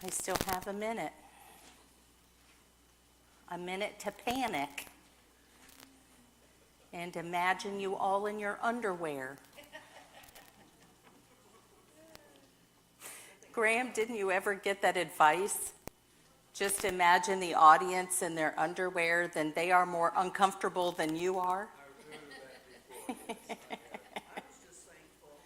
I still have a minute. A minute to panic. And imagine you all in your underwear. Graham, didn't you ever get that advice? Just imagine the audience in their underwear, then they are more uncomfortable than you are. I heard that before. I was just thankful.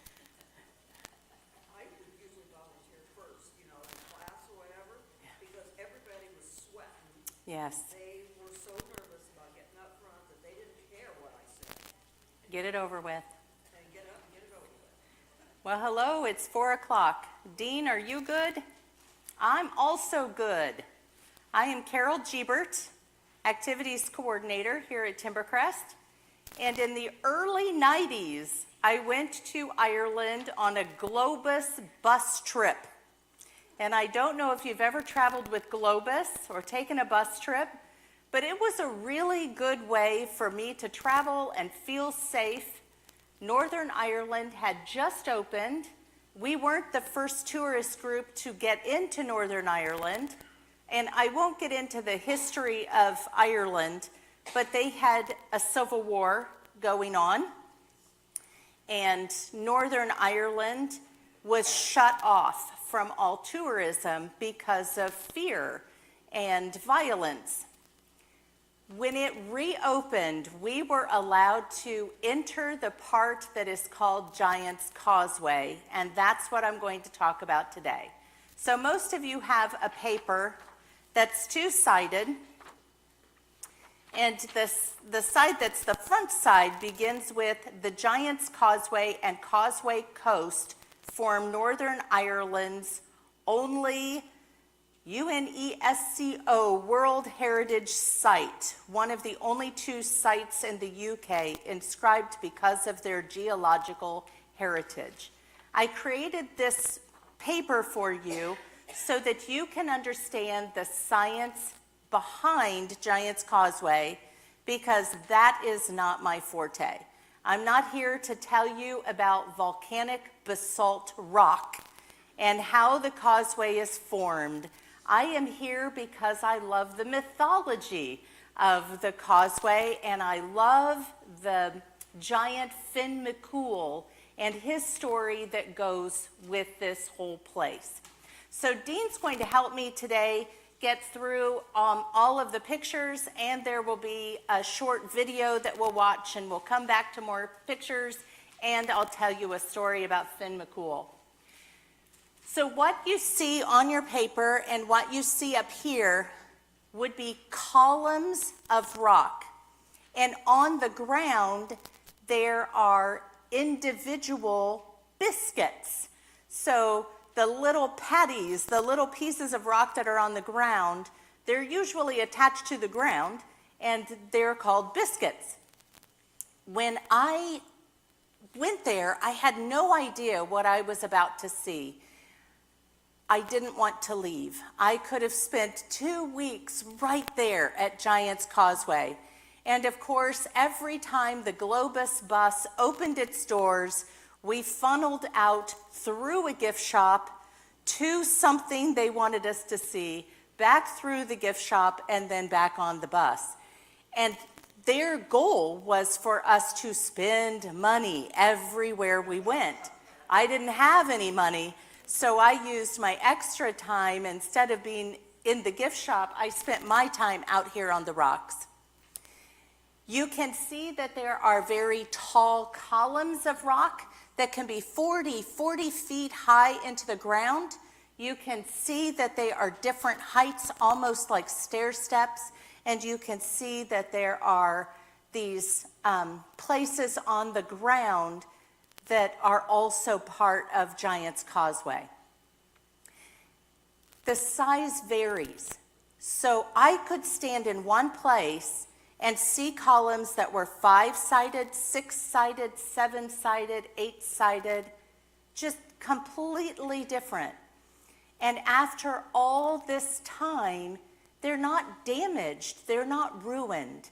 I would usually volunteer first, in class or whatever, because everybody was sweating. Yes. They were so nervous about getting up front that they didn't care what I said. Get it over with. And get up and get it over with. Well, hello, it's 4 o'clock. Dean, are you good? I'm also good. I am Carol Gebert, Activities Coordinator here at Timbercrest. And in the early 90s, I went to Ireland on a Globus bus trip. And I don't know if you've ever traveled with Globus or taken a bus trip, but it was a really good way for me to travel and feel safe. Northern Ireland had just opened. We weren't the first tourist group to get into Northern Ireland. And I won't get into the history of Ireland, but they had a civil war going on. And Northern Ireland was shut off from all tourism because of fear and violence. When it reopened, we were allowed to enter the part that is called Giant's Causeway, and that's what I'm going to talk about today. So most of you have a paper that's two-sided, and the side that's the front side begins with the Giant's Causeway and Causeway Coast form Northern Ireland's only UNESCO World Heritage Site, one of the only two sites in the UK inscribed because of their geological heritage. I created this paper for you so that you can understand the science behind Giant's Causeway, because that is not my forte. I'm not here to tell you about volcanic basalt rock and how the causeway is formed. I am here because I love the mythology of the causeway, and I love the giant Finn McCool and his story that goes with this whole place. So Dean's going to help me today get through all of the pictures, and there will be a short video that we'll watch, and we'll come back to more pictures, and I'll tell you a story about Finn McCool. So what you see on your paper and what you see up here would be columns of rock. And on the ground, there are individual biscuits. So the little patties, the little pieces of rock that are on the ground, they're usually attached to the ground, and they're called biscuits. When I went there, I had no idea what I was about to see. I didn't want to leave. I could have spent 2 weeks right there at Giant's Causeway. And of course, every time the Globus bus opened its doors, we funneled out through a gift shop to something they wanted us to see, back through the gift shop, and then back on the bus. And their goal was for us to spend money everywhere we went. I didn't have any money, so I used my extra time. Instead of being in the gift shop, I spent my time out here on the rocks. You can see that there are very tall columns of rock that can be 40 feet high into the ground. You can see that they are different heights, almost like stair steps, and you can see that there are these places on the ground that are also part of Giant's Causeway. The size varies. So I could stand in one place and see columns that were 5-sided, 6-sided, 7-sided, 8-sided, just completely different. And after all this time, they're not damaged, they're not ruined.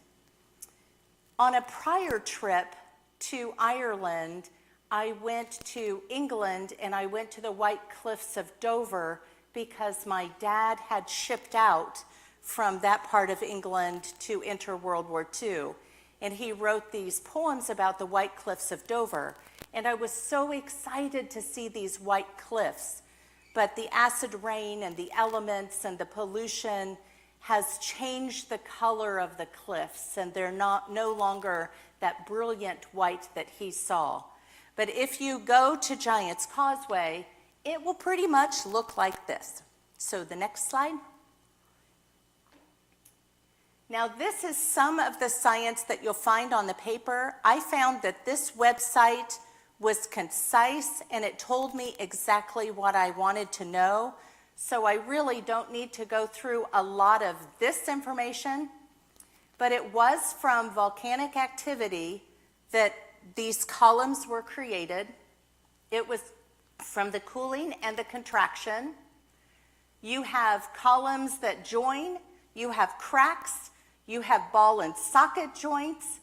On a prior trip to Ireland, I went to England and I went to the White Cliffs of Dover because my dad had shipped out from that part of England to enter World War II. And he wrote these poems about the White Cliffs of Dover. And I was so excited to see these white cliffs. But the acid rain and the elements and the pollution has changed the color of the cliffs, and they're no longer that brilliant white that he saw. But if you go to Giant's Causeway, it will pretty much look like this. So the next slide. Now this is some of the science that you'll find on the paper. I found that this website was concise and it told me exactly what I wanted to know. So I really don't need to go through a lot of this information, but it was from volcanic activity that these columns were created. It was from the cooling and the contraction. You have columns that join, you have cracks, you have ball and socket joints,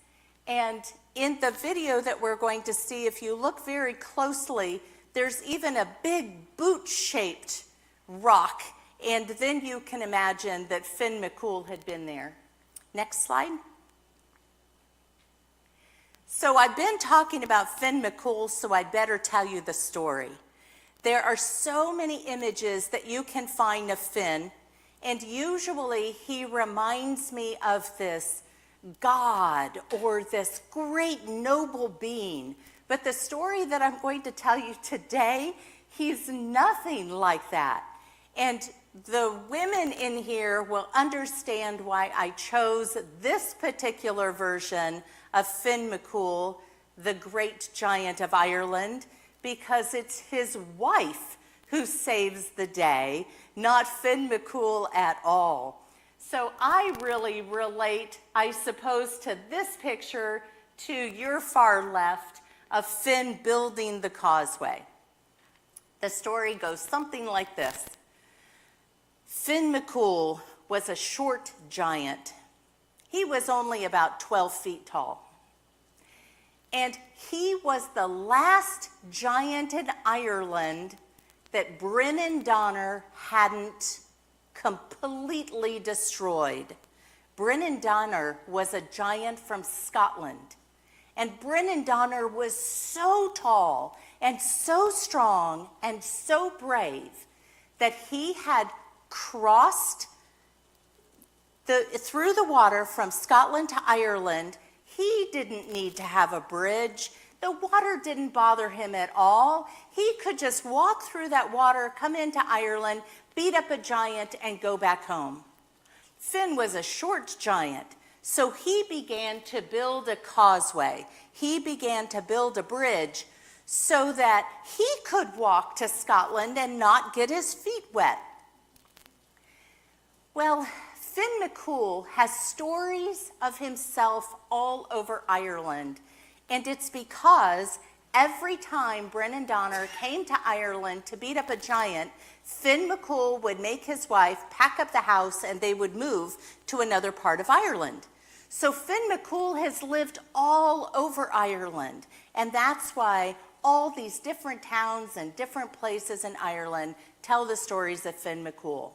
and in the video that we're going to see, if you look very closely, there's even a big boot-shaped rock, and then you can imagine that Finn McCool had been there. Next slide. So I've been talking about Finn McCool, so I'd better tell you the story. There are so many images that you can find of Finn, and usually he reminds me of this God or this great noble being. But the story that I'm going to tell you today, he's nothing like that. And the women in here will understand why I chose this particular version of Finn McCool, the great giant of Ireland, because it's his wife who saves the day, not Finn McCool at all. So I really relate, I suppose, to this picture to your far left of Finn building the causeway. The story goes something like this. Finn McCool was a short giant. He was only about 12 feet tall. And he was the last giant in Ireland that Brennan Donner hadn't completely destroyed. Brennan Donner was a giant from Scotland. And Brennan Donner was so tall and so strong and so brave that he had crossed through the water from Scotland to Ireland. He didn't need to have a bridge. The water didn't bother him at all. He could just walk through that water, come into Ireland, beat up a giant, and go back home. Finn was a short giant, so he began to build a causeway. He began to build a bridge so that he could walk to Scotland and not get his feet wet. Well, Finn McCool has stories of himself all over Ireland, and it's because every time Brennan Donner came to Ireland to beat up a giant, Finn McCool would make his wife pack up the house and they would move to another part of Ireland. So Finn McCool has lived all over Ireland, and that's why all these different towns and different places in Ireland tell the stories of Finn McCool.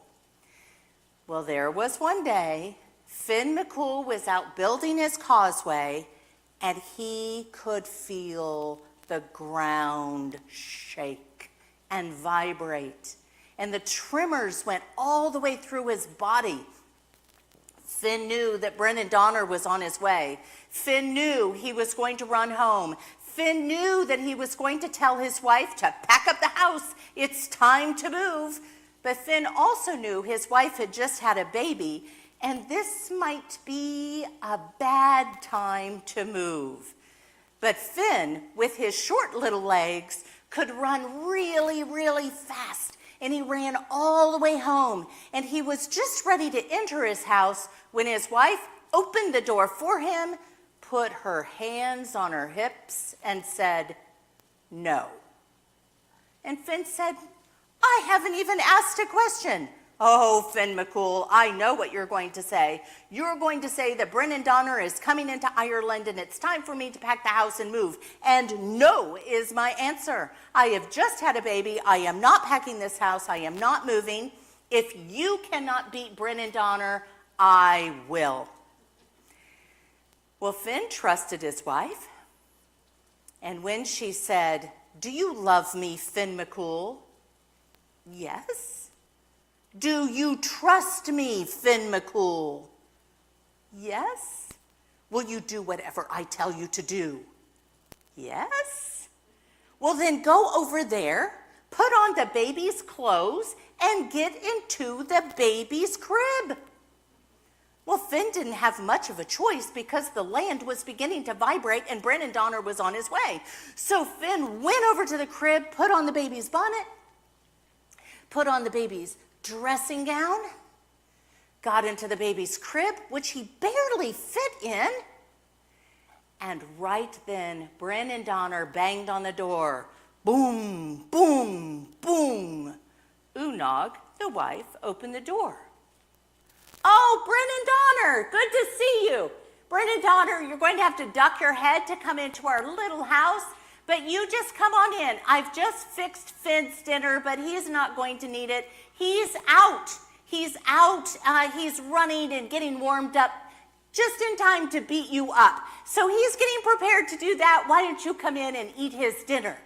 Well, there was one day, Finn McCool was out building his causeway, and he could feel the ground shake and vibrate. And the tremors went all the way through his body. Finn knew that Brennan Donner was on his way. Finn knew he was going to run home. Finn knew that he was going to tell his wife to pack up the house. It's time to move. But Finn also knew his wife had just had a baby, and this might be a bad time to move. But Finn, with his short little legs, could run really, really fast, and he ran all the way home, and he was just ready to enter his house when his wife opened the door for him, put her hands on her hips, and said, "No." And Finn said, "I haven't even asked a question. Oh, Finn McCool, I know what you're going to say. You're going to say that Brennan Donner is coming into Ireland and it's time for me to pack the house and move. And no is my answer. I have just had a baby. I am not packing this house. I am not moving. If you cannot beat Brennan Donner, I will. Well, Finn trusted his wife. And when she said, "Do you love me, Finn McCool?" "Yes." "Do you trust me, Finn McCool?" "Yes." "Will you do whatever I tell you to do?" "Yes." "Well, then go over there, put on the baby's clothes, and get into the baby's crib." Well, Finn didn't have much of a choice because the land was beginning to vibrate and Brennan Donner was on his way. So Finn went over to the crib, put on the baby's bonnet, put on the baby's dressing gown, got into the baby's crib, which he barely fit in. And right then, Brennan Donner banged on the door. Boom, boom, boom. Unog, the wife, opened the door. "Oh, Brennan Donner, good to see you. Brennan Donner, you're going to have to duck your head to come into our little house, but you just come on in. I've just fixed Finn's dinner, but he's not going to need it. He's out. He's running and getting warmed up just in time to beat you up. So he's getting prepared to do that. Why don't you come in and eat his dinner?"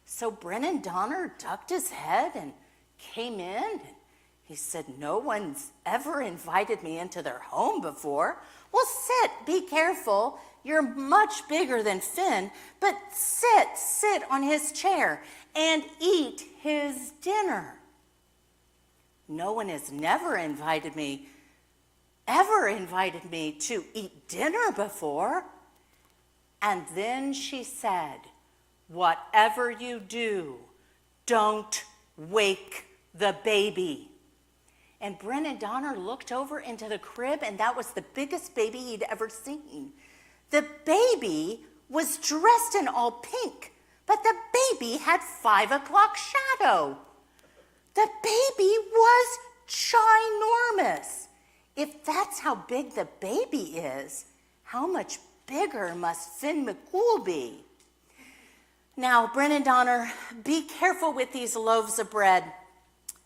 So Brennan Donner ducked his head and came in. And he said, "No one's ever invited me into their home before." "Well, sit, be careful. You're much bigger than Finn, but sit on his chair and eat his dinner." "No one has ever invited me to eat dinner before." And then she said, "Whatever you do, don't wake the baby." And Brennan Donner looked over into the crib, and that was the biggest baby he'd ever seen. The baby was dressed in all pink, but the baby had 5 o'clock shadow. The baby was ginormous. If that's how big the baby is, how much bigger must Finn McCool be? Now, Brennan Donner, be careful with these loaves of bread.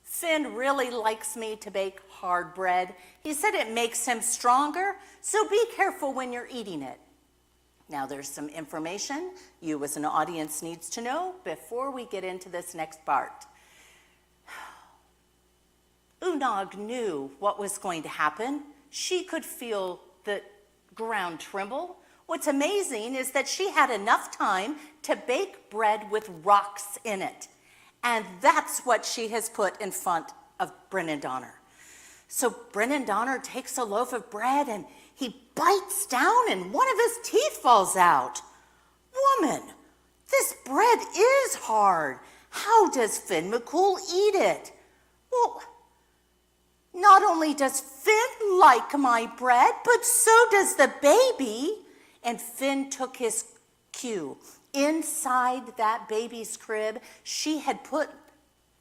Finn really likes me to bake hard bread. He said it makes him stronger, so be careful when you're eating it. Now, there's some information you as an audience needs to know before we get into this next part. Unog knew what was going to happen. She could feel the ground tremble. What's amazing is that she had enough time to bake bread with rocks in it. And that's what she has put in front of Brennan Donner. So Brennan Donner takes a loaf of bread and he bites down and one of his teeth falls out. "Woman, this bread is hard. How does Finn McCool eat it?" "Well, not only does Finn like my bread, but so does the baby." And Finn took his cue. Inside that baby's crib, she had put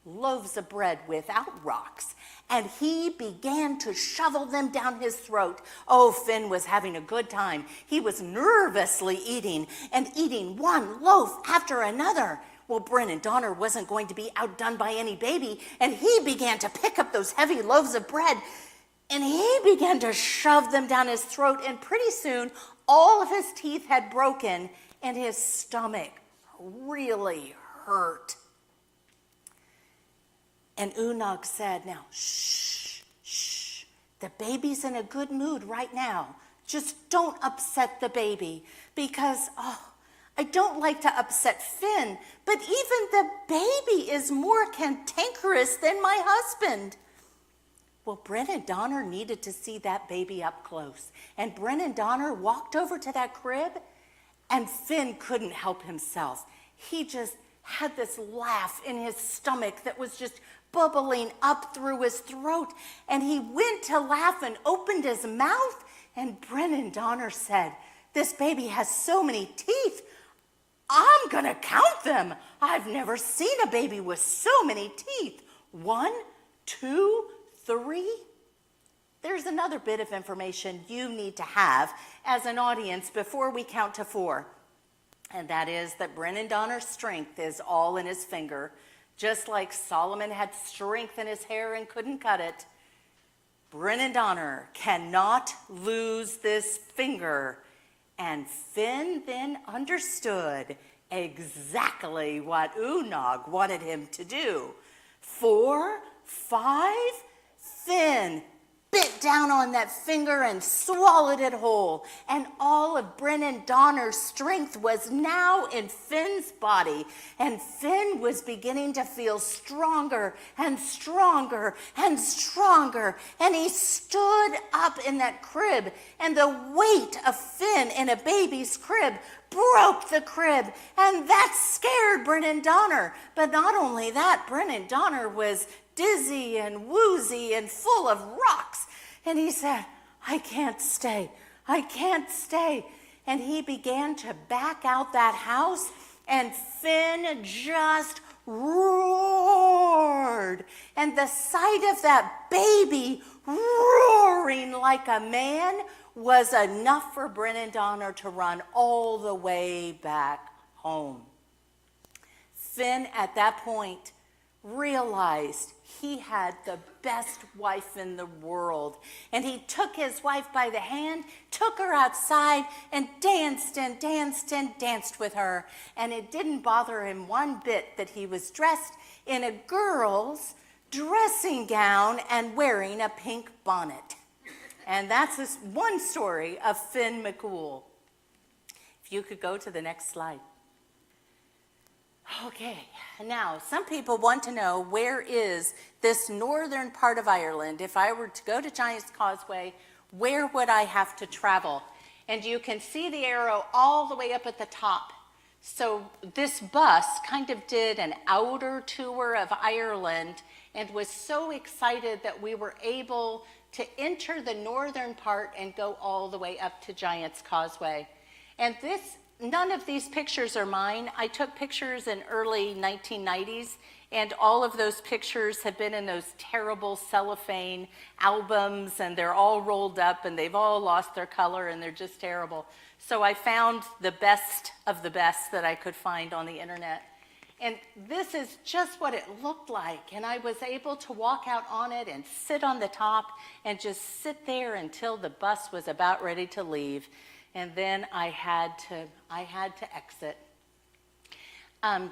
loaves of bread without rocks, and he began to shovel them down his throat. Oh, Finn was having a good time. He was nervously eating and eating one loaf after another. Well, Brennan Donner wasn't going to be outdone by any baby, and he began to pick up those heavy loaves of bread, and he began to shove them down his throat, and pretty soon all of his teeth had broken, and his stomach really hurt. And Unog said, "Now, shh, shh. The baby's in a good mood right now. Just don't upset the baby because, I don't like to upset Finn, but even the baby is more cantankerous than my husband." Well, Brennan Donner needed to see that baby up close. And Brennan Donner walked over to that crib, and Finn couldn't help himself. He just had this laugh in his stomach that was just bubbling up through his throat. And he went to laugh and opened his mouth, and Brennan Donner said, "This baby has so many teeth. I'm gonna count them. I've never seen a baby with so many teeth. 1, 2, 3, there's another bit of information you need to have as an audience before we count to 4. And that is that Brennan Donner's strength is all in his finger. Just like Solomon had strength in his hair and couldn't cut it, Brennan Donner cannot lose this finger. And Finn then understood exactly what Unog wanted him to do. 4, 5, Finn bit down on that finger and swallowed it whole. And all of Brennan Donner's strength was now in Finn's body. And Finn was beginning to feel stronger and stronger and stronger. And he stood up in that crib. And the weight of Finn in a baby's crib broke the crib. And that scared Brennan Donner. But not only that, Brennan Donner was dizzy and woozy and full of rocks. And he said, I can't stay. I can't stay. And he began to back out that house, and Finn just roared. And the sight of that baby roaring like a man was enough for Brennan Donner to run all the way back home. Finn, at that point, realized he had the best wife in the world. And he took his wife by the hand, took her outside, and danced and danced and danced with her. And it didn't bother him one bit that he was dressed in a girl's dressing gown and wearing a pink bonnet. And that's this one story of Finn McCool. If you could go to the next slide. Okay, now some people want to know, where is this northern part of Ireland? If I were to go to Giant's Causeway, where would I have to travel? And you can see the arrow all the way up at the top. So this bus kind of did an outer tour of Ireland and was so excited that we were able to enter the northern part and go all the way up to Giant's Causeway. And none of these pictures are mine. I took pictures in early 1990s, and all of those pictures have been in those terrible cellophane albums, and they're all rolled up, and they've all lost their color, and they're just terrible. So I found the best of the best that I could find on the internet. And this is just what it looked like, and I was able to walk out on it and sit on the top and just sit there until the bus was about ready to leave. And then I had to exit.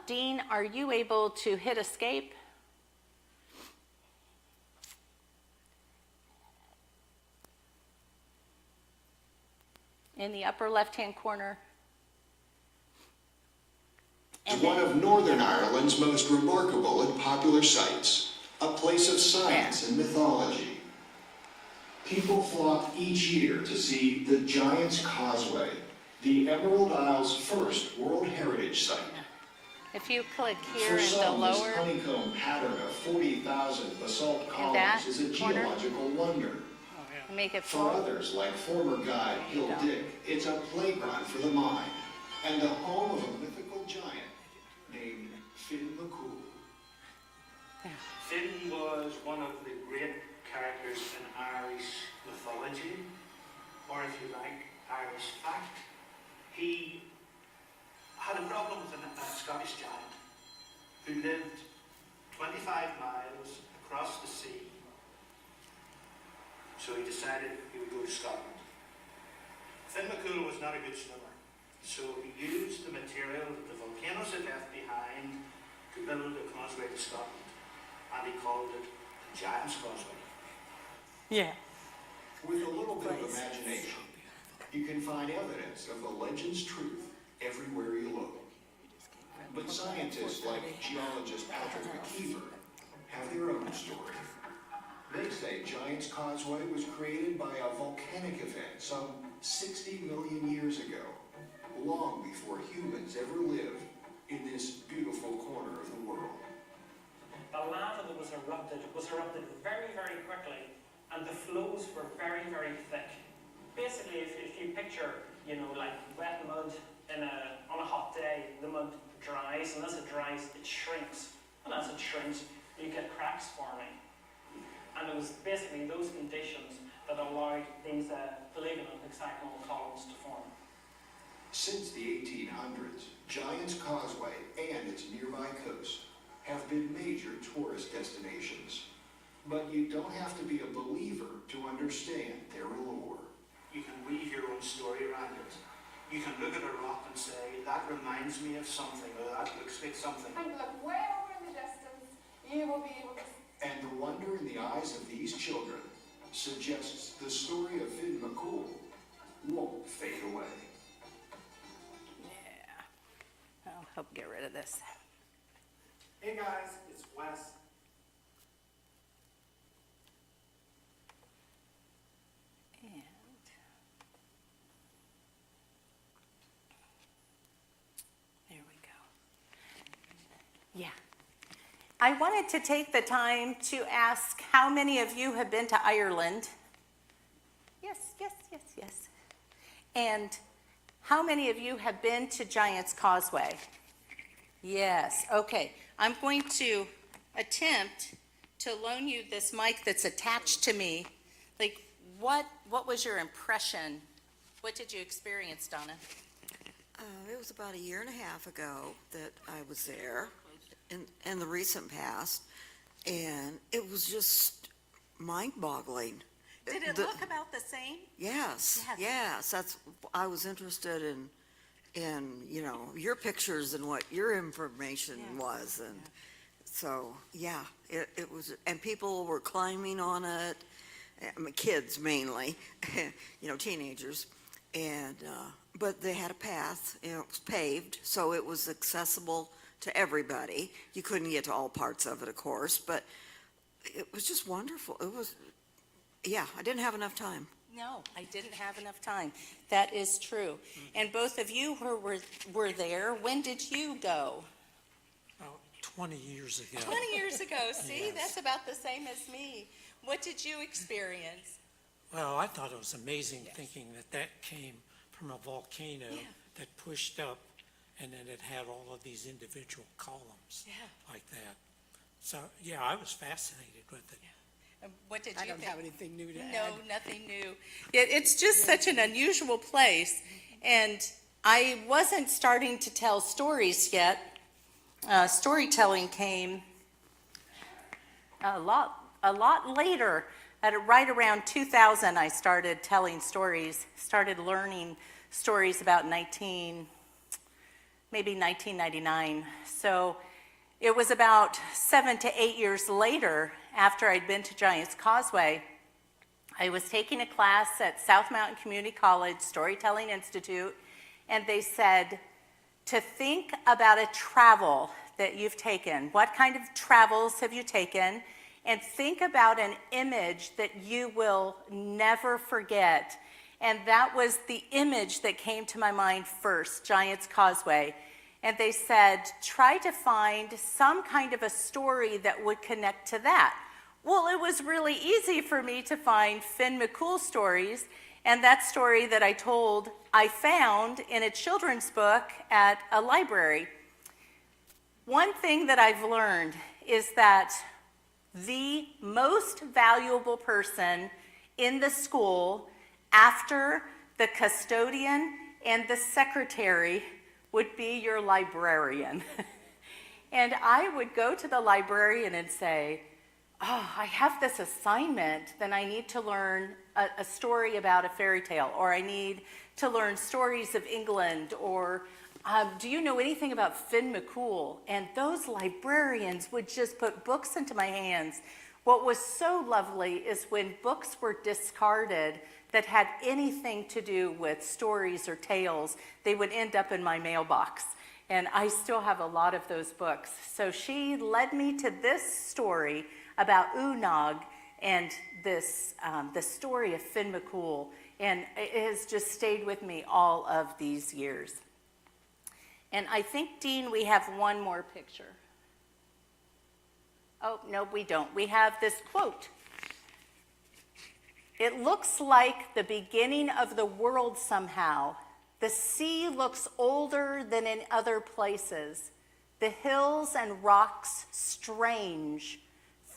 Dean, are you able to hit escape? In the upper left-hand corner. And one of Northern Ireland's most remarkable and popular sites, a place of science and mythology. People flock each year to see the Giant's Causeway, the Emerald Isle's first World Heritage Site. If you click here For in the some, this lower, honeycomb pattern of 40,000 basalt columns is a corner? geological wonder. make it For full. others, like former guide Hill Dick, it's a playground for the mind and the home of a mythical giant named Finn McCool. Finn was one of the great characters in Irish mythology, or if you like, Irish fact. He had a problem with a Scottish giant who lived 25 miles across the sea. So he decided he would go to Scotland. Finn McCool was not a good swimmer, so he used the material that the volcanoes had left behind to build a causeway to Scotland, and he called it the Giant's Causeway. Yeah. With a little bit of imagination, you can find evidence of the legend's truth everywhere you look. But scientists like geologist Patrick McKeever have their own story. They say Giant's Causeway was created by a volcanic event some 60 million years ago, long before humans ever lived in this beautiful corner of the world. The lava that was erupted very, very quickly, and the flows were very, very thick. Basically, if you picture, like wet mud on a hot day, the mud dries, and as it dries, it shrinks. And as it shrinks, you get cracks forming. And it was basically those conditions that allowed these polygonal hexagonal columns to form. Since the 1800s, Giant's Causeway and its nearby coast have been major tourist destinations. But you don't have to be a believer to understand their allure. You can weave your own story around it. You can look at a rock and say, that reminds me of something, or that looks like something. And look way over in the distance, you will be able to. And the wonder in the eyes of these children suggests the story of Finn McCool won't fade away. Yeah. I'll help get rid of this. Hey guys, it's Wes. And there we go. Yeah. I wanted to take the time to ask how many of you have been to Ireland? Yes, yes, yes, yes. And how many of you have been to Giant's Causeway? Yes, okay. I'm going to attempt to loan you this mic that's attached to me. Like, what was your impression? What did you experience, Donna? It was about a year and a half ago that I was there, in the recent past, and it was just mind-boggling. Did it look about the same? Yes, Yes. yes, that's, I was interested in, you know, your pictures and what your information Yeah. was, and so, yeah, it was, and people were climbing on it, kids mainly, you know, teenagers, and, but they had a path, you know, it was paved, so it was accessible to everybody. You couldn't get to all parts of it, of course, but it was just wonderful. It was, yeah, I didn't have enough time. No, I didn't have enough time. That is true. And both of you who were there, when did you go? About 20 years ago. 20 years ago. See, Yes. that's about the same as me. What did you experience? Well, I thought it was amazing thinking that came from a volcano Yeah. that pushed up, and then it had all of these individual columns Yeah. like that. So, yeah, I was fascinated with it. What did you I don't think? have anything new to add. No, nothing new. It's just such an unusual place. And I wasn't starting to tell stories yet. Storytelling came a lot later. Right around 2000, I started telling stories, started learning stories about maybe 1999. So it was about 7 to 8 years later, after I'd been to Giant's Causeway, I was taking a class at South Mountain Community College Storytelling Institute, and they said to think about a travel that you've taken. What kind of travels have you taken? And think about an image that you will never forget. And that was the image that came to my mind first, Giant's Causeway. And they said, try to find some kind of a story that would connect to that. Well, it was really easy for me to find Finn McCool stories, and that story that I told, I found in a children's book at a library. One thing that I've learned is that the most valuable person in the school, after the custodian and the secretary, would be your librarian. And I would go to the librarian and say, oh, I have this assignment, then I need to learn a story about a fairy tale, or I need to learn stories of England, or do you know anything about Finn McCool? And those librarians would just put books into my hands. What was so lovely is when books were discarded that had anything to do with stories or tales, they would end up in my mailbox. And I still have a lot of those books. So she led me to this story about Unog and this, the story of Finn McCool. And it has just stayed with me all of these years. And I think, Dean, we have one more picture. Oh, no, we don't. We have this quote. It looks like the beginning of the world somehow. The sea looks older than in other places. The hills and rocks strange,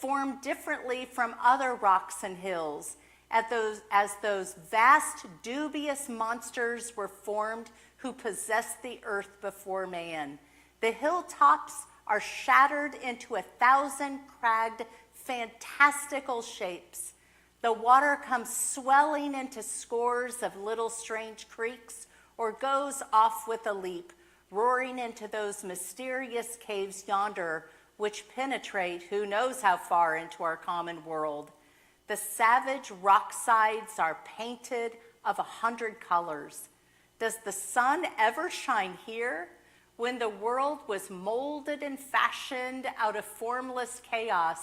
formed differently from other rocks and hills, as those vast, dubious monsters were formed who possessed the earth before man. The hilltops are shattered into 1,000 cragged, fantastical shapes. The water comes swelling into scores of little strange creeks or goes off with a leap, roaring into those mysterious caves yonder, which penetrate who knows how far into our common world. The savage rock sides are painted of 100 colors. Does the sun ever shine here? When the world was molded and fashioned out of formless chaos,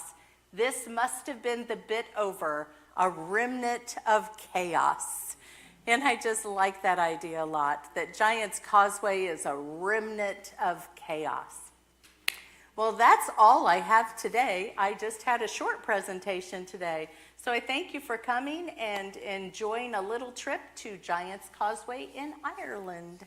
this must have been the bit over, a remnant of chaos. And I just like that idea a lot, that Giant's Causeway is a remnant of chaos. Well, that's all I have today. I just had a short presentation today. So I thank you for coming and enjoying a little trip to Giant's Causeway in Ireland.